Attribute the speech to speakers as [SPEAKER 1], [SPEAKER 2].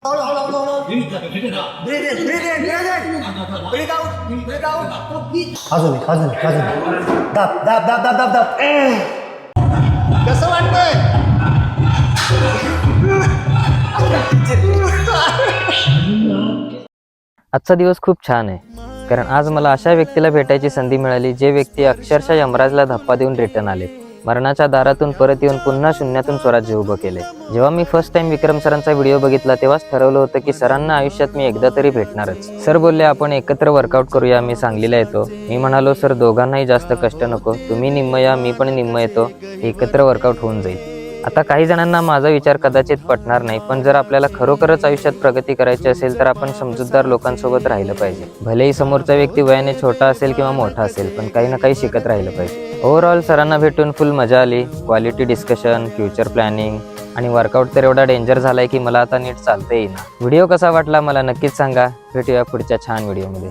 [SPEAKER 1] अजून दाब दाब दाब दाब दाब दाब. कसं वाटतंय?
[SPEAKER 2] आजचा दिवस खूप छान आहे, कारण आज मला अशा व्यक्तीला भेटायची संधी मिळाली जे व्यक्ती अक्षरशः यमराजला धप्पा देऊन रिटर्न आले. मरणाच्या दारातून परत येऊन पुन्हा शून्यातून स्वराज्य उभं केले. जेव्हा मी फर्स्ट टाइम विक्रम सरांचा व्हिडिओ बघितला तेव्हाच ठरवलं होतं की सरांना आयुष्यात मी एकदा तरी भेटणारच. सर बोलले आपण एकत्र वर्कआउट करूया, मी सांगलीला येतो. मी म्हणालो सर दोघांनाही जास्त कष्ट नको, तुम्ही निम्म या मी पण निम्म येतो, एकत्र वर्कआउट होऊन जाईल. आता काही जणांना माझा विचार कदाचित पटणार नाही, पण जर आपल्याला खरोखरच आयुष्यात प्रगती करायची असेल तर आपण समजूतदार लोकांसोबत राहिलं पाहिजे. भलेही समोरचा व्यक्ती वयाने छोटा असेल किंवा मोठा असेल, पण काही ना काही शिकत राहिलं पाहिजे. ओव्हरऑल सरांना भेटून फुल मजा आली. क्वालिटी डिस्कशन, फ्युचर प्लॅनिंग आणि वर्कआउट तर एवढा डेंजर झालाय की मला आता नीट चालता येईना. व्हिडिओ कसा वाटला मला नक्कीच सांगा. भेटूया पुढच्या छान व्हिडिओमध्ये.